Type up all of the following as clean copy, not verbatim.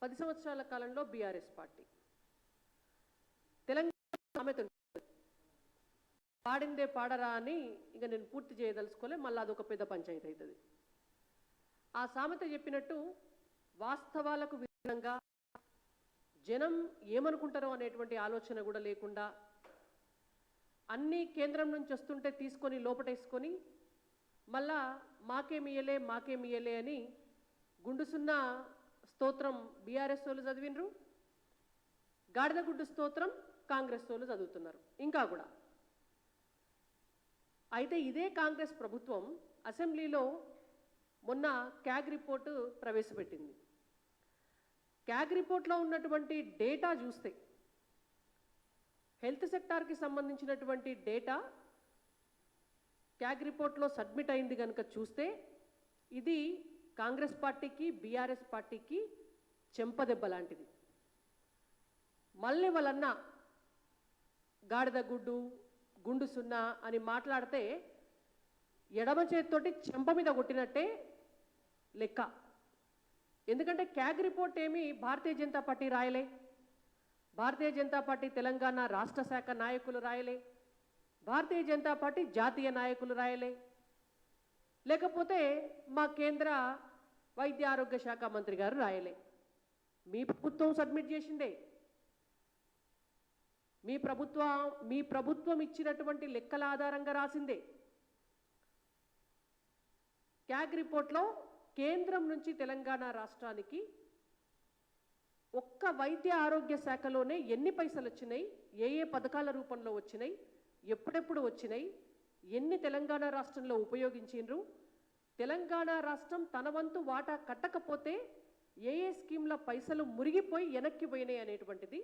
10 సంవత్సరాల కాలంలో BRS party Telangana సామెత పాడిందే పాడరా అని ఇక నేను పూర్తి చేయదలుచుకోలే, మళ్ళీ అదొక పెద్ద పంచాయతీ అవుతుంది. ఆ సామెత చెప్పినట్టు వాస్తవాలకు విరుద్ధంగా జనం ఏమనుకుంటారో అనేటువంటి ఆలోచన కూడా లేకుండా అన్నీ కేంద్రం నుంచి వస్తుంటే తీసుకొని లోపటేసుకొని మళ్ళా మాకేమియలే అని గుండుసున్న స్తోత్రం బీఆర్ఎస్ వాళ్ళు చదివినరు, గాడిదగుడ్డు స్తోత్రం కాంగ్రెస్ వాళ్ళు చదువుతున్నారు ఇంకా కూడా. అయితే ఇదే కాంగ్రెస్ ప్రభుత్వం అసెంబ్లీలో మొన్న క్యాగ్ రిపోర్టు ప్రవేశపెట్టింది. క్యాగ్ రిపోర్ట్లో ఉన్నటువంటి డేటా చూస్తే, హెల్త్ సెక్టార్కి సంబంధించినటువంటి డేటా క్యాగ్ రిపోర్ట్లో సబ్మిట్ అయింది కనుక చూస్తే ఇది కాంగ్రెస్ పార్టీకి బీఆర్ఎస్ పార్టీకి చెంపదెబ్బ లాంటిది. మళ్ళీ వాళ్ళన్న గాడిదగుడ్డు గుండు సున్నా అని మాట్లాడితే ఎడమ చేతితోటి చెంప మీద కొట్టినట్టే లెక్క. ఎందుకంటే క్యాగ్ రిపోర్ట్ ఏమి భారతీయ జనతా పార్టీ రాయలే, భారతీయ జనతా పార్టీ తెలంగాణ రాష్ట్ర శాఖ నాయకులు రాయలే, భారతీయ జనతా పార్టీ జాతీయ నాయకులు రాయలే, లేకపోతే మా కేంద్ర వైద్య ఆరోగ్య శాఖ మంత్రి గారు రాయలే. మీ ప్రభుత్వం సబ్మిట్ చేసిందే, మీ ప్రభుత్వం ఇచ్చినటువంటి లెక్కల ఆధారంగా రాసిందే. క్యాగ్ రిపోర్ట్లో కేంద్రం నుంచి తెలంగాణ రాష్ట్రానికి ఒక్క వైద్య ఆరోగ్య శాఖలోనే ఎన్ని పైసలు వచ్చినాయి, ఏ పథకాల రూపంలో వచ్చినాయి, ఎప్పుడెప్పుడు వచ్చినాయి, ఎన్ని తెలంగాణ రాష్ట్రంలో ఉపయోగించిండ్రు, తెలంగాణ రాష్ట్రం తన వంతు వాటా కట్టకపోతే ఏ స్కీమ్ల పైసలు మురిగిపోయి వెనక్కి పోయినాయి అనేటువంటిది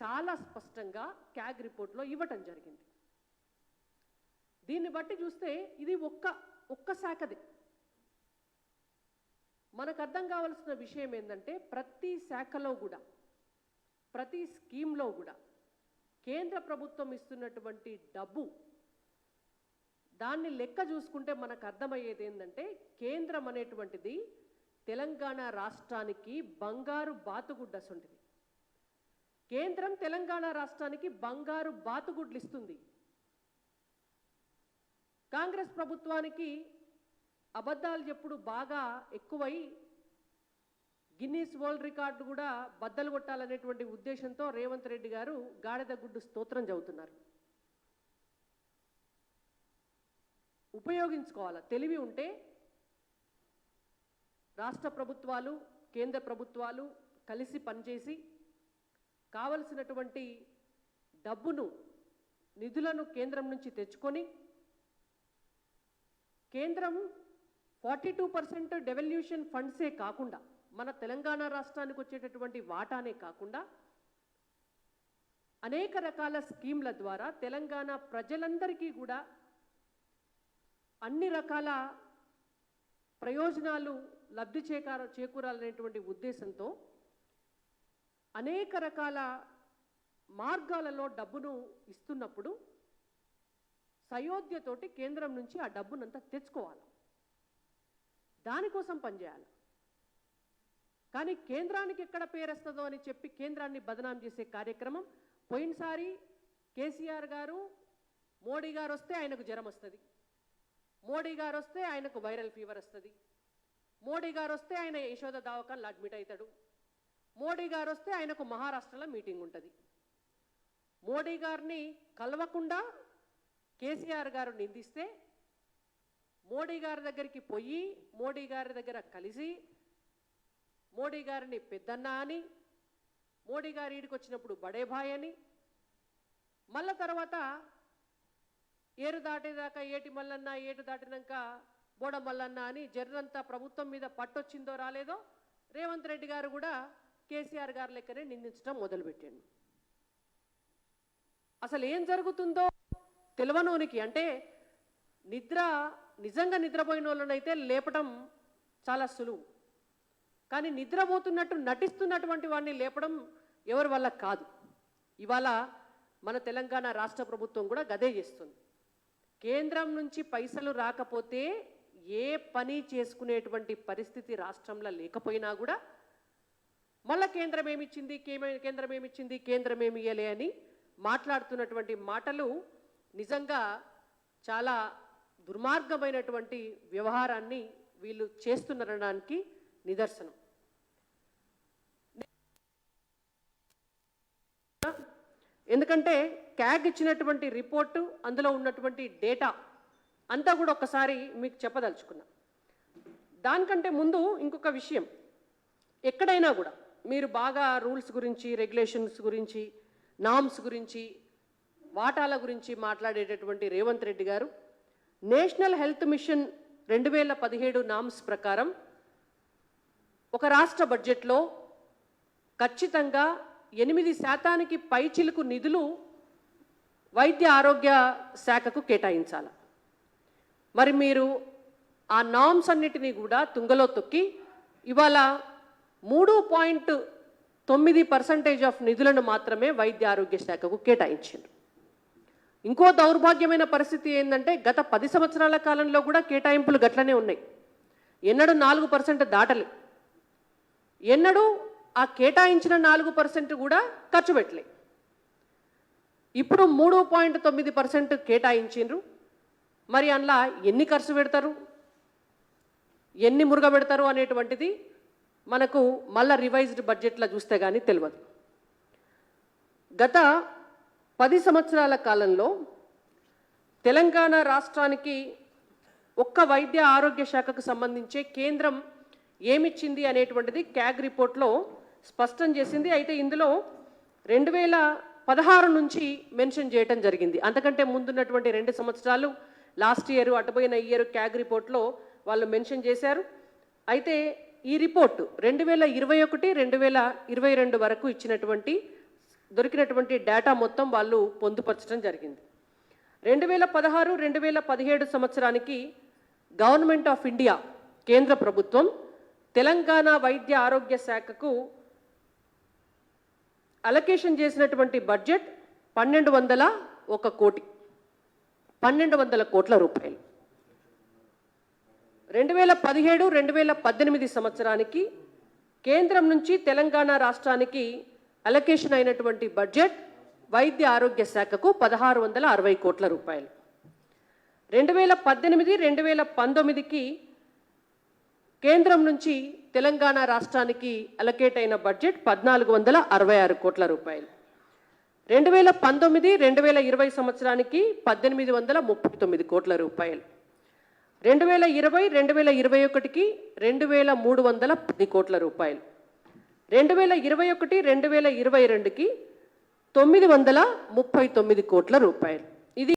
చాలా స్పష్టంగా క్యాగ్ రిపోర్ట్లో ఇవ్వటం జరిగింది. దీన్ని బట్టి చూస్తే ఇది ఒక్క శాఖది. మనకు అర్థం కావాల్సిన విషయం ఏంటంటే ప్రతి శాఖలో కూడా, ప్రతి స్కీమ్లో కూడా కేంద్ర ప్రభుత్వం ఇస్తున్నటువంటి డబ్బు దాన్ని లెక్క చూసుకుంటే మనకు అర్థమయ్యేది ఏంటంటే కేంద్రం అనేటువంటిది తెలంగాణ రాష్ట్రానికి బంగారు బాతుగుడ్డసుంటిది. కేంద్రం తెలంగాణ రాష్ట్రానికి బంగారు బాతుగుడ్లు ఇస్తుంది. కాంగ్రెస్ ప్రభుత్వానికి అబద్ధాలు చెప్పుడు బాగా ఎక్కువై గిన్నీస్ వరల్డ్ రికార్డు కూడా బద్దలు కొట్టాలనేటువంటి ఉద్దేశంతో రేవంత్ రెడ్డి గారు గాడిదగుడ్డు స్తోత్రం చదువుతున్నారు. ఉపయోగించుకోవాలి, తెలివి ఉంటే రాష్ట్ర ప్రభుత్వాలు కేంద్ర ప్రభుత్వాలు కలిసి పనిచేసి కావలసినటువంటి డబ్బును నిధులను కేంద్రం నుంచి తెచ్చుకొని కేంద్రం 42% డెవల్యూషన్ ఫండ్సే కాకుండా మన తెలంగాణ రాష్ట్రానికి వచ్చేటటువంటి వాటానే కాకుండా అనేక రకాల స్కీమ్ల ద్వారా తెలంగాణ ప్రజలందరికీ కూడా అన్ని రకాల ప్రయోజనాలు లబ్ధి చేకూరాలనేటువంటి ఉద్దేశంతో అనేక రకాల మార్గాలలో డబ్బును ఇస్తున్నప్పుడు సయోధ్యతోటి కేంద్రం నుంచి ఆ డబ్బునంతా తెచ్చుకోవాలి, దానికోసం పనిచేయాలి. కానీ కేంద్రానికి ఎక్కడ పేరేస్తుందో అని చెప్పి కేంద్రాన్ని బదనాం చేసే కార్యక్రమం పోయినసారి కేసీఆర్ గారు మోడీ గారు వస్తే ఆయనకు జ్వరం వస్తుంది, మోడీ గారు వస్తే ఆయనకు వైరల్ ఫీవర్ వస్తుంది, మోడీ గారు వస్తే ఆయన యశోద దవాఖానలో అడ్మిట్ అవుతాడు, మోడీ గారు వస్తే ఆయనకు మహారాష్ట్రలో మీటింగ్ ఉంటుంది. మోడీ గారిని కలవకుండా కేసీఆర్ గారు నిందిస్తే మోడీ గారి దగ్గరికి పోయి మోడీ గారి దగ్గర కలిసి మోడీ గారిని పెద్దన్న అని, మోడీ గారి ఈడికి వచ్చినప్పుడు బడేభాయ్ అని, మళ్ళా తర్వాత ఏరు దాటేదాకా ఏటి మల్లన్న, ఏటు దాటినాక బోడ మల్లన్న అని జర్రంతా ప్రభుత్వం మీద పట్టొచ్చిందో రాలేదో రేవంత్ రెడ్డి గారు కూడా కేసీఆర్ గారి లెక్కనే నిందించడం మొదలుపెట్టాడు. అసలు ఏం జరుగుతుందో తెలియనోనికి, అంటే నిజంగా నిద్రపోయిన వాళ్ళనైతే లేపడం చాలా సులువు, కానీ నిద్రపోతున్నట్టు నటిస్తున్నటువంటి వాడిని లేపడం ఎవరి వల్ల కాదు. ఇవాళ మన తెలంగాణ రాష్ట్ర ప్రభుత్వం కూడా గదే చేస్తుంది. కేంద్రం నుంచి పైసలు రాకపోతే ఏ పని చేసుకునేటువంటి పరిస్థితి రాష్ట్రంలో లేకపోయినా కూడా మళ్ళా కేంద్రం ఏమిచ్చింది, కేంద్రం ఏమి ఇయ్యలే అని మాట్లాడుతున్నటువంటి మాటలు నిజంగా చాలా దుర్మార్గమైనటువంటి వ్యవహారాన్ని వీళ్ళు చేస్తున్నారనడానికి నిదర్శనం. ఎందుకంటే క్యాగ్ ఇచ్చినటువంటి రిపోర్టు, అందులో ఉన్నటువంటి డేటా అంతా కూడా ఒకసారి మీకు చెప్పదలుచుకున్నా. దానికంటే ముందు ఇంకొక విషయం, ఎక్కడైనా కూడా మీరు బాగా రూల్స్ గురించి, రెగ్యులేషన్స్ గురించి, నామ్స్ గురించి, వాటాల గురించి మాట్లాడేటటువంటి రేవంత్ రెడ్డి గారు నేషనల్ హెల్త్ మిషన్ 2017 నామ్స్ ప్రకారం ఒక రాష్ట్ర బడ్జెట్లో ఖచ్చితంగా 8% పైచిలుకు నిధులు వైద్య ఆరోగ్య శాఖకు కేటాయించాలి. మరి మీరు ఆ నామ్స్ అన్నిటినీ కూడా తుంగలో తొక్కి ఇవాళ 3.9% ఆఫ్ నిధులను మాత్రమే వైద్య ఆరోగ్య శాఖకు కేటాయించారు. ఇంకో దౌర్భాగ్యమైన పరిస్థితి ఏంటంటే గత 10 సంవత్సరాల కాలంలో కూడా కేటాయింపులు గట్లనే ఉన్నాయి. ఎన్నడూ 4% దాటలే. ఎన్నడూ ఆ కేటాయించిన 4% కూడా ఖర్చు పెట్టలే. ఇప్పుడు 3.9% కేటాయించిండ్రు. మరి అందులో ఎన్ని ఖర్చు పెడతారు, ఎన్ని మురుగ పెడతారు అనేటువంటిది మనకు మళ్ళా రివైజ్డ్ బడ్జెట్లో చూస్తే కానీ తెలియదు. గత 10 సంవత్సరాల కాలంలో తెలంగాణ రాష్ట్రానికి ఒక్క వైద్య ఆరోగ్య శాఖకు సంబంధించి కేంద్రం ఏమిచ్చింది అనేటువంటిది క్యాగ్ రిపోర్ట్లో స్పష్టం చేసింది. అయితే ఇందులో 2016 నుంచి మెన్షన్ చేయడం జరిగింది. అంతకంటే ముందున్నటువంటి 2 సంవత్సరాలు, లాస్ట్ ఇయర్, అటుపోయిన ఇయర్ క్యాగ్ రిపోర్ట్లో వాళ్ళు మెన్షన్ చేశారు. అయితే ఈ రిపోర్టు 2021, 2022 వరకు దొరికినటువంటి డేటా మొత్తం వాళ్ళు పొందుపరచడం జరిగింది. 2016, 2017 సంవత్సరానికి గవర్నమెంట్ ఆఫ్ ఇండియా, కేంద్ర ప్రభుత్వం తెలంగాణ వైద్య ఆరోగ్య శాఖకు అలొకేషన్ చేసినటువంటి బడ్జెట్ 1201 కోటి, 1200 కోట్ల రూపాయలు. 2017, 2018 సంవత్సరానికి కేంద్రం నుంచి తెలంగాణ రాష్ట్రానికి అలొకేషన్ అయినటువంటి బడ్జెట్ వైద్య ఆరోగ్య శాఖకు 1660 కోట్ల రూపాయలు. 2018, 2019కి కేంద్రం నుంచి తెలంగాణ రాష్ట్రానికి అలొకేట్ అయిన బడ్జెట్ 1466 కోట్ల రూపాయలు. 2019, 2020 సంవత్సరానికి 1839 కోట్ల రూపాయలు. 2020, 2021కి 2310 కోట్ల రూపాయలు. 2021, 2022కి 939 కోట్ల రూపాయలు.